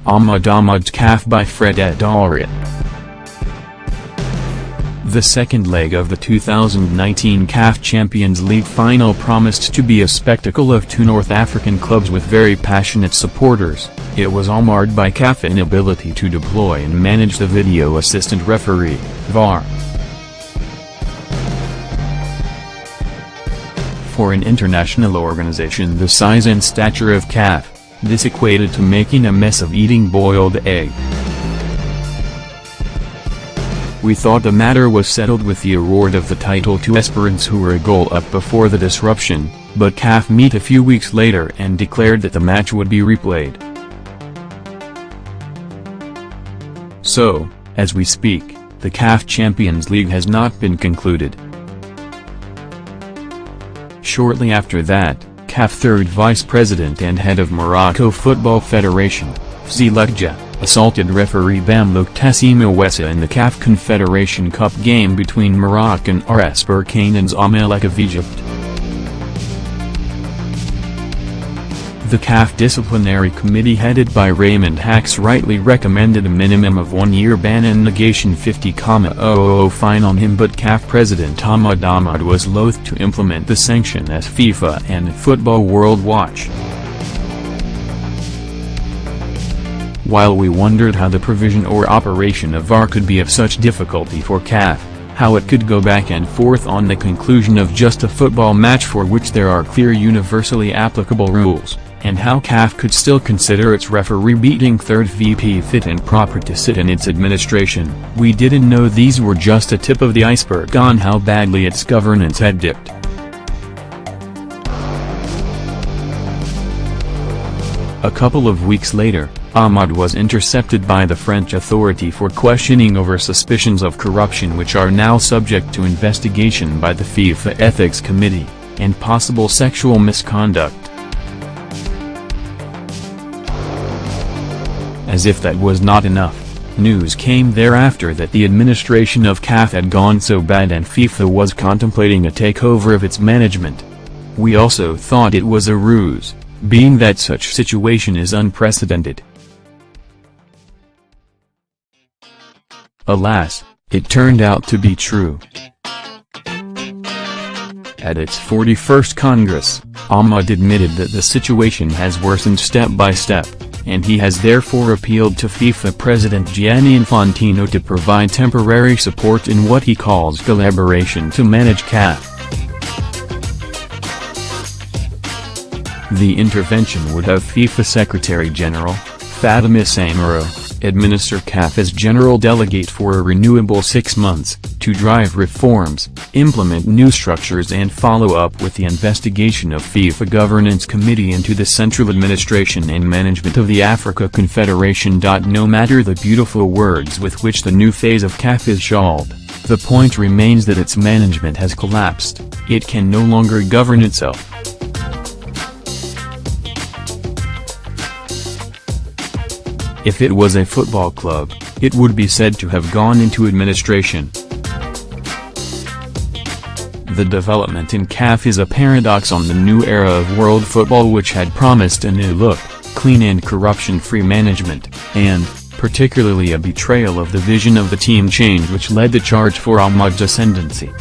Ahmad's CAF by Fred Edoreh. The second leg of the 2019 CAF Champions League final promised to be a spectacle of two North African clubs with very passionate supporters. It was all marred by CAF's inability to deploy and manage the video assistant referee, VAR. For an international organization the size and stature of CAF, this equated to making a mess of eating boiled egg. We thought the matter was settled with the award of the title to Esperance, who were a goal up before the disruption, but CAF met a few weeks later and declared that the match would be replayed. So, as we speak, the CAF Champions League has not been concluded. Shortly after that, CAF third vice president and head of Morocco Football Federation, Fzilekja, assaulted referee Bamlouk Tassim Awessa in the CAF Confederation Cup game between Moroccan RS Berkane and Zamalek of Egypt. The CAF Disciplinary Committee headed by Raymond Hacks rightly recommended a minimum of 1 year ban and negation 50,000 fine on him, but CAF President Ahmad was loath to implement the sanction as FIFA and Football World Watch. While we wondered how the provision or operation of VAR could be of such difficulty for CAF, how it could go back and forth on the conclusion of just a football match for which there are clear universally applicable rules, and how CAF could still consider its referee beating third VP fit and proper to sit in its administration, we didn't know these were just a tip of the iceberg on how badly its governance had dipped. A couple of weeks later, Ahmad was intercepted by the French authority for questioning over suspicions of corruption which are now subject to investigation by the FIFA Ethics Committee, and possible sexual misconduct. As if that was not enough, news came thereafter that the administration of CAF had gone so bad and FIFA was contemplating a takeover of its management. We also thought it was a ruse, being that such situation is unprecedented. Alas, it turned out to be true. At its 41st Congress, Ahmad admitted that the situation has worsened step by step, and he has therefore appealed to FIFA President Gianni Infantino to provide temporary support in what he calls collaboration to manage CAF. The intervention would have FIFA Secretary-General, Fatima Samaro, administer CAF as General Delegate for a renewable 6 months, to drive reforms, implement new structures and follow up with the investigation of FIFA Governance Committee into the central administration and management of the Africa Confederation. No matter the beautiful words with which the new phase of CAF is shawled, the point remains that its management has collapsed. It can no longer govern itself. If it was a football club, it would be said to have gone into administration. The development in CAF is a paradox on the new era of world football, which had promised a new look, clean and corruption-free management, and, particularly, a betrayal of the vision of the team change which led the charge for Ahmad's ascendancy.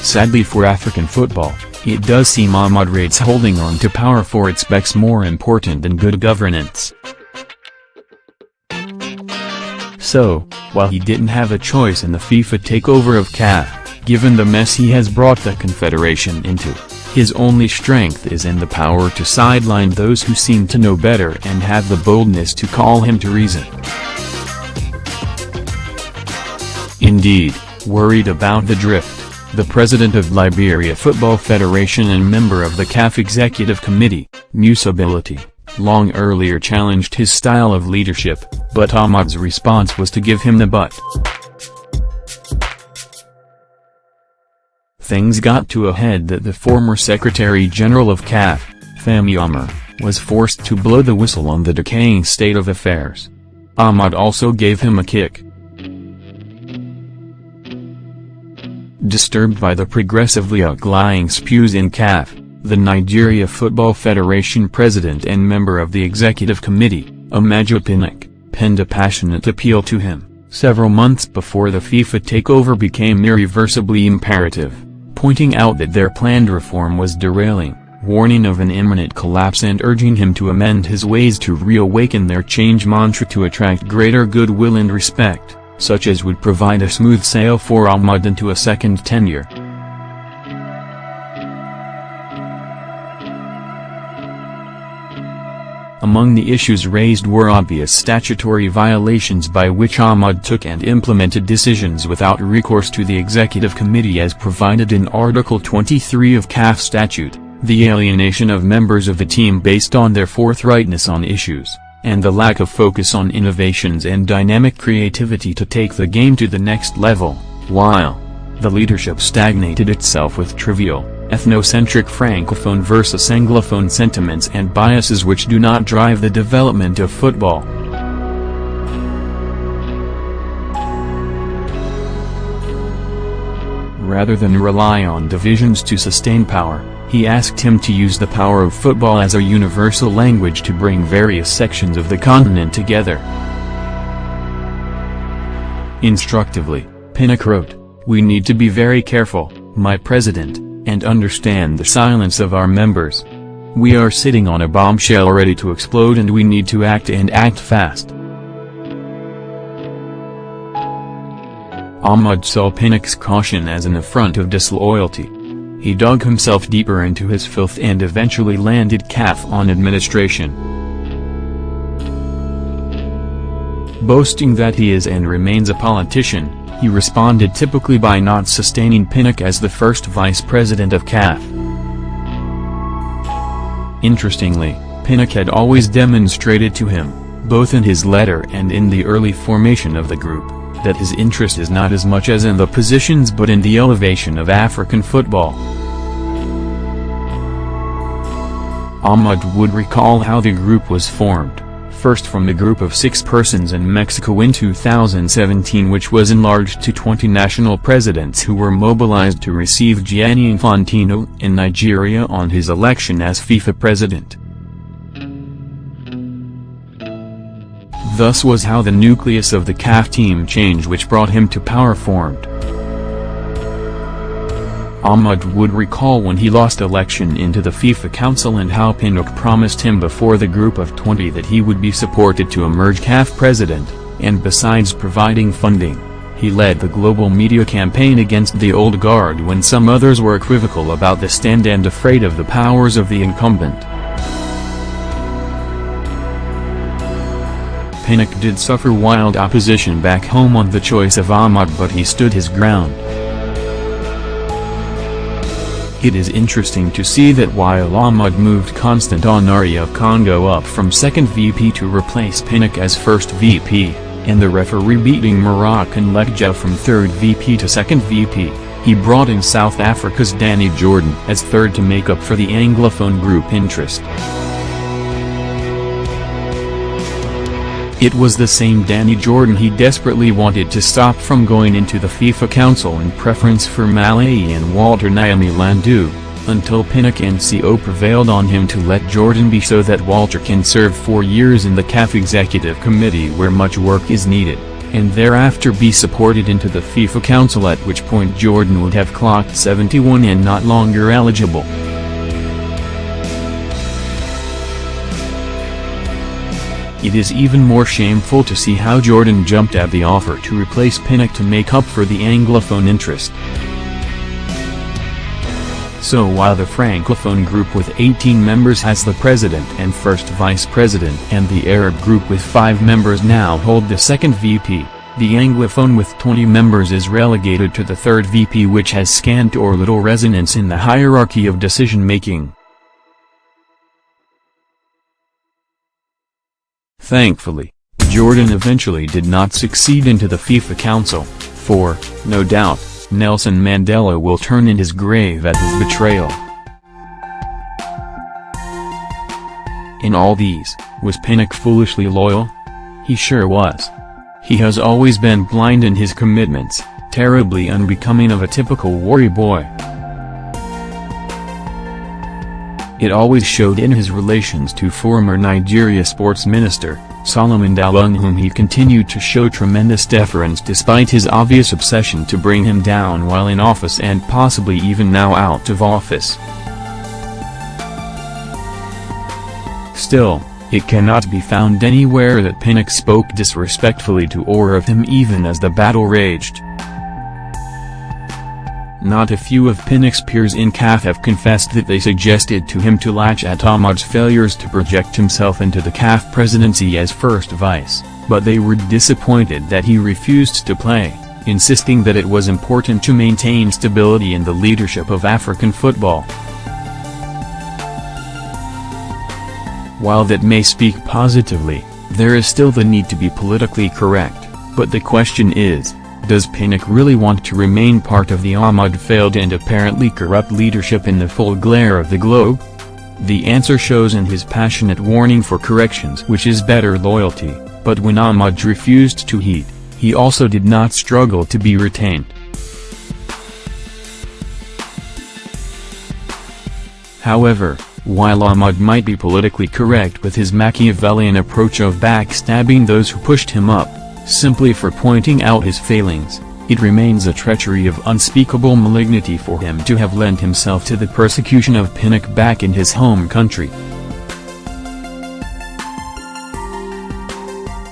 Sadly for African football, it does seem Ahmad rates holding on to power for its becks more important than good governance. So, while he didn't have a choice in the FIFA takeover of CAF, given the mess he has brought the confederation into, his only strength is in the power to sideline those who seem to know better and have the boldness to call him to reason. Indeed, worried about the drift, the president of Liberia Football Federation and member of the CAF Executive Committee, Musability, long earlier challenged his style of leadership, but Ahmad's response was to give him the butt. Things got to a head that the former Secretary-General of CAF, Fahmy Omar, was forced to blow the whistle on the decaying state of affairs. Ahmad also gave him a kick. Disturbed by the progressively outlying spews in CAF, The Nigeria Football Federation president and member of the executive committee, Ahmad Pinnock, penned a passionate appeal to him, several months before the FIFA takeover became irreversibly imperative, pointing out that their planned reform was derailing, warning of an imminent collapse and urging him to amend his ways to reawaken their change mantra to attract greater goodwill and respect, such as would provide a smooth sail for Ahmad into a second tenure. Among the issues raised were obvious statutory violations by which Ahmad took and implemented decisions without recourse to the executive committee as provided in Article 23 of CAF statute, the alienation of members of the team based on their forthrightness on issues, and the lack of focus on innovations and dynamic creativity to take the game to the next level, while the leadership stagnated itself with trivial, ethnocentric Francophone versus Anglophone sentiments and biases which do not drive the development of football. Rather than rely on divisions to sustain power, he asked him to use the power of football as a universal language to bring various sections of the continent together. Instructively, Pinnock wrote, "We need to be very careful, my president, and understand the silence of our members. We are sitting on a bombshell ready to explode and we need to act and act fast." Ahmad saw Pinnock's caution as an affront of disloyalty. He dug himself deeper into his filth and eventually landed CAF on administration. Boasting that he is and remains a politician, he responded typically by not sustaining Pinnock as the first vice president of CAF. Interestingly, Pinnock had always demonstrated to him, both in his letter and in the early formation of the group, that his interest is not as much as in the positions but in the elevation of African football. Ahmad would recall how the group was formed, first from a group of 6 persons in Mexico in 2017 which was enlarged to 20 national presidents who were mobilized to receive Gianni Infantino in Nigeria on his election as FIFA president. Thus was how the nucleus of the CAF team changed which brought him to power formed. Ahmad would recall when he lost election into the FIFA Council and how Pinnock promised him before the group of 20 that he would be supported to emerge CAF president, and besides providing funding, he led the global media campaign against the old guard when some others were equivocal about the stand and afraid of the powers of the incumbent. Pinnock did suffer wild opposition back home on the choice of Ahmad, but he stood his ground. It is interesting to see that while Ahmad moved Constant Honore of Congo up from second VP to replace Pinnock as first VP, and the referee beating Moroccan Lekja from third VP to second VP, he brought in South Africa's Danny Jordan as third to make up for the Anglophone group interest. It was the same Danny Jordan he desperately wanted to stop from going into the FIFA Council in preference for Malawi and Walter Naomi Landu, until Pinnock and CO prevailed on him to let Jordan be so that Walter can serve 4 years in the CAF Executive Committee where much work is needed, and thereafter be supported into the FIFA Council, at which point Jordan would have clocked 71 and not longer eligible. It is even more shameful to see how Jordan jumped at the offer to replace Pinnock to make up for the Anglophone interest. So while the Francophone group with 18 members has the president and first vice president, and the Arab group with 5 members now hold the second VP, the Anglophone with 20 members is relegated to the third VP, which has scant or little resonance in the hierarchy of decision-making. Thankfully, Jordan eventually did not succeed into the FIFA Council, for, no doubt, Nelson Mandela will turn in his grave at his betrayal. In all these, was Pinnock foolishly loyal? He sure was. He has always been blind in his commitments, terribly unbecoming of a typical warrior boy. It always showed in his relations to former Nigeria sports minister, Solomon Dalung, whom he continued to show tremendous deference despite his obvious obsession to bring him down while in office and possibly even now out of office. Still, it cannot be found anywhere that Pinnock spoke disrespectfully to or of him even as the battle raged. Not a few of Pinnock's peers in CAF have confessed that they suggested to him to latch at Ahmad's failures to project himself into the CAF presidency as first vice, but they were disappointed that he refused to play, insisting that it was important to maintain stability in the leadership of African football. While that may speak positively, there is still the need to be politically correct, but the question is, does Pinnock really want to remain part of the Ahmad failed and apparently corrupt leadership in the full glare of the globe? The answer shows in his passionate warning for corrections, which is better loyalty, but when Ahmad refused to heed, he also did not struggle to be retained. However, while Ahmad might be politically correct with his Machiavellian approach of backstabbing those who pushed him up, simply for pointing out his failings, it remains a treachery of unspeakable malignity for him to have lent himself to the persecution of Pinnock back in his home country.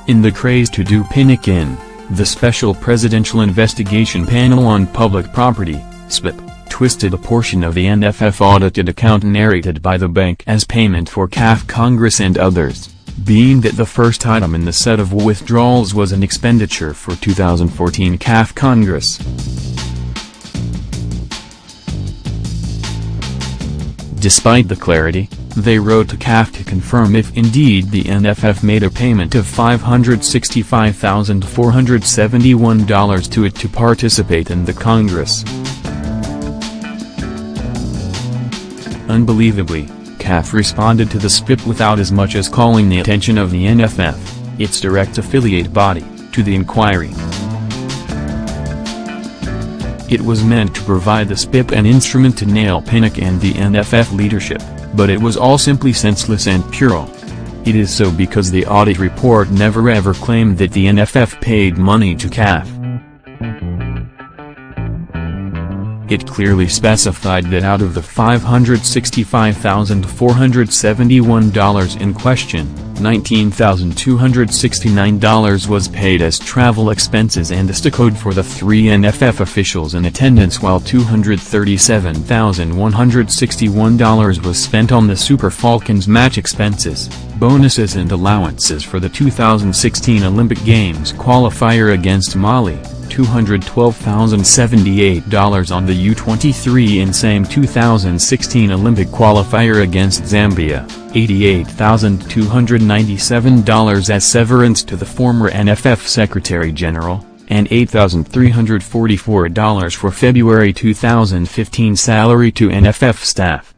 In the craze to do Pinnock in, the Special Presidential Investigation Panel on Public Property, SPIP, twisted a portion of the NFF audited account narrated by the bank as payment for CAF Congress and others, being that the first item in the set of withdrawals was an expenditure for 2014 CAF Congress. Despite the clarity, they wrote to CAF to confirm if indeed the NFF made a payment of $565,471 to it to participate in the Congress. Unbelievably, CAF responded to the SPIP without as much as calling the attention of the NFF, its direct affiliate body, to the inquiry. It was meant to provide the SPIP an instrument to nail Pinnock and the NFF leadership, but it was all simply senseless and puerile. It is so because the audit report never ever claimed that the NFF paid money to CAF. It clearly specified that out of the $565,471 in question, $19,269 was paid as travel expenses and esticode for the 3 NFF officials in attendance, while $237,161 was spent on the Super Falcons match expenses, bonuses and allowances for the 2016 Olympic Games qualifier against Mali, $212,078 on the U-23 in same 2016 Olympic qualifier against Zambia, $88,297 as severance to the former NFF Secretary General, and $8,344 for February 2015 salary to NFF staff.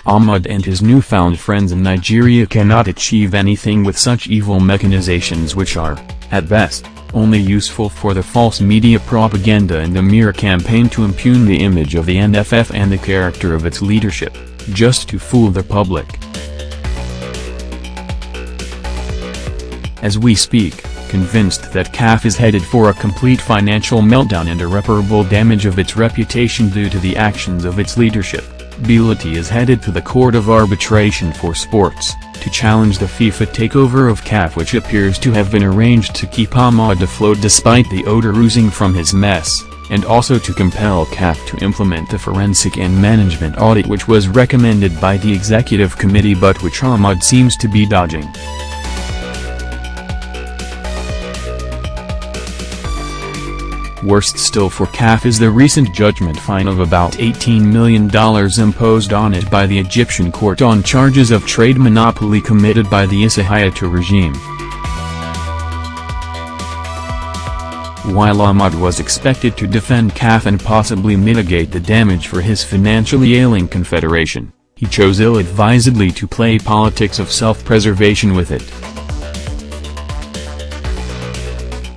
Ahmad and his newfound friends in Nigeria cannot achieve anything with such evil mechanizations which are, at best, only useful for the false media propaganda and the mere campaign to impugn the image of the NFF and the character of its leadership, just to fool the public. As we speak, convinced that CAF is headed for a complete financial meltdown and irreparable damage of its reputation due to the actions of its leadership, Bility is headed to the Court of Arbitration for Sports, to challenge the FIFA takeover of CAF, which appears to have been arranged to keep Ahmad afloat despite the odor oozing from his mess, and also to compel CAF to implement the forensic and management audit which was recommended by the Executive Committee but which Ahmad seems to be dodging. Worst still for CAF is the recent judgment fine of about $18 million imposed on it by the Egyptian court on charges of trade monopoly committed by the Issa Hayatou regime. While Ahmad was expected to defend CAF and possibly mitigate the damage for his financially ailing confederation, he chose ill-advisedly to play politics of self-preservation with it.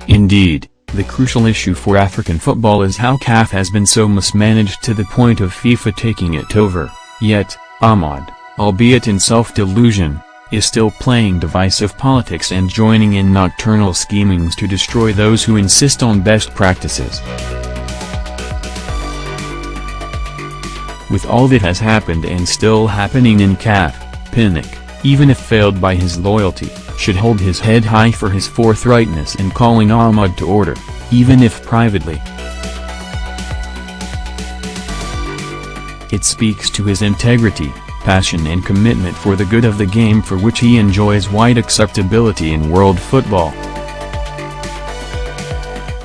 Indeed, The crucial issue for African football is how CAF has been so mismanaged to the point of FIFA taking it over, yet, Ahmad, albeit in self-delusion, is still playing divisive politics and joining in nocturnal schemings to destroy those who insist on best practices. With all that has happened and still happening in CAF, Pinnock, even if failed by his loyalty, should hold his head high for his forthrightness in calling Ahmad to order, even if privately. It speaks to his integrity, passion and commitment for the good of the game, for which he enjoys wide acceptability in world football.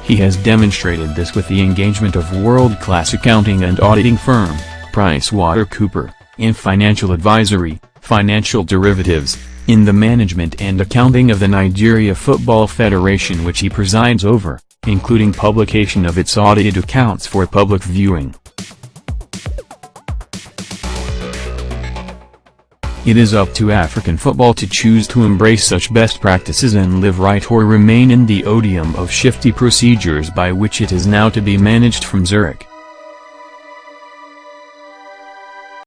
He has demonstrated this with the engagement of world-class accounting and auditing firm, PricewaterhouseCoopers, in financial advisory, financial derivatives, in the management and accounting of the Nigeria Football Federation, which he presides over, including publication of its audited accounts for public viewing. It is up to African football to choose to embrace such best practices and live right, or remain in the odium of shifty procedures by which it is now to be managed from Zurich.